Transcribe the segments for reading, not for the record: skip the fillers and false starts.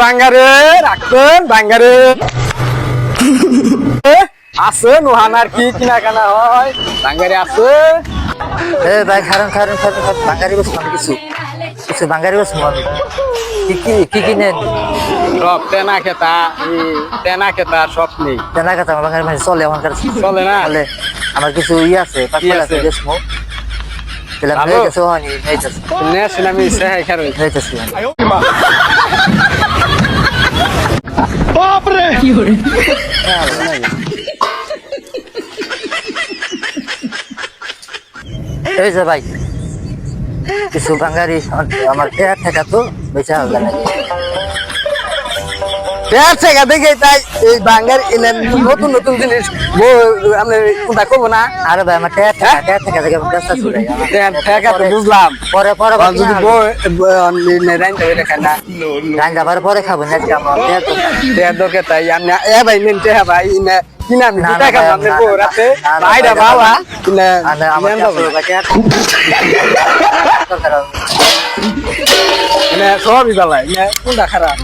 বাঙ্গারে রাখবেন বাঙ্গারে আছে নোহানার কি কিনা কানা হয় বাঙ্গারে আছে। ভাই খারান খারান খারান বাঙালি বসবো আমি কিছু কিছু বাঙালি বসবো আমি কি নেন সব তেনা খেতা সব নেই। জানা কথা আমার বাঙালি মানে চলে আমার কাছে চলে না? চলে আমার কিছু আছে পাকপাল আছে দেশমো তাহলে আমি ভালো? কিছু হয়নি নেইতেছি নেছেন আমি সেহাই খারই নেইতেছি এই যে ভাই কিছু বাঙালি আমার পেয়ার থাকা তো বেঁচে হবে না পেয়ার থেকে দেখে তাই এই বাঙ্গার নতুন নতুন জিনিস আমি কোনটা করবো না। আরে ভাই আমার পেয়ার থাকা দেখে আমি ব্যস্ত ছিল ঠেকা তো বুঝলাম পরে পরে যদি খায় না গান যাবার পরে খাবো না আজকে আমার পেয়ার তো টেয়ার দরকার তাই আমি এ ভাই নিন টেহা ভাই কিনা আমি না, দুটা না, খাবো না, আপনি না, রাতে না, না, ভাইরা না, বাবা না, কিনা আমার সবই বেলায় কোনটা খারাপ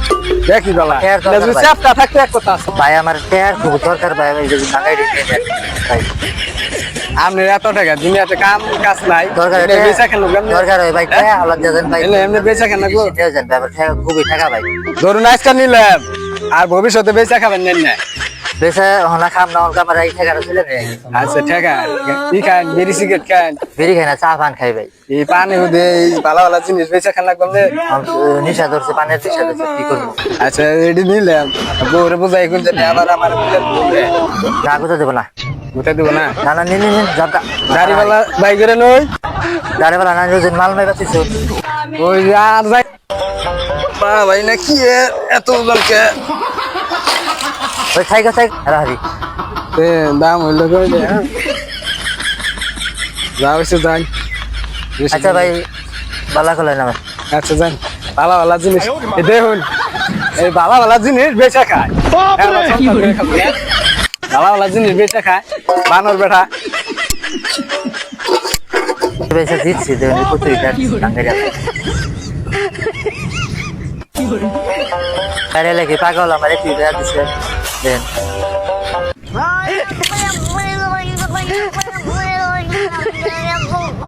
দেখি বেলা টেয়ার দরকার ভাই। চাপটা থাকতে এক কথা আছে ভাই আমার পেয়ার খুব দরকার ভাই আমি যদি বাঙালি ভাই আপনি এত টাকা দুনিয়াতে কাজ নাই দরকার বেচা কেন দরকার হয় ভাই টাকা আলাদা দেন ভাই এমনি বেচা কেন গো দেন ভাই আমার টাকা খুবই টাকা ভাই ধরুন আজকাল নিলাম আর ভবিষ্যতে বেচা খাবেন নেন না। বেশি হনা খাম না হলকা আমার এই টাকাটা চলে নেই আচ্ছা ঠেকা কি খান বিড়ি সিগারেট খান বেরি খাই না চা পান খাই ভাই এই পানি হুদে এই ভালো ভালো জিনিস বেচা খান করলে নিশা ধরছে পানের নিশা ধরছে কি করবো আচ্ছা রেডি নিলাম বউরে বোঝাই কোন যে আবার আমার না কোথাও দেবো না উঠে দেবো না না না নিন নিন যাবটা গাড়িওয়ালা বাইকের নই গাড়িওয়ালা না রোজ মাল মাই পাচ্ছিস ওই যে আর যাই ভাই না কি এত জলকে ওই খাই রাহারি দাম হইলো করে দে হ্যাঁ যাও এসে যাই আচ্ছা ভাই বালা কলাই না আচ্ছা যান ভালো ভালো জিনিস এই দেখুন এই ভালো ভালো জিনিস বেচা খায় ভালো ভালো জিনিস বেচা খায় বানর বেটা বেশি দিচ্ছি দেখুন প্রচুর টাঙ্গাই যাবে গাড়ি লাগে পাগল আমার একটু দিচ্ছে দেন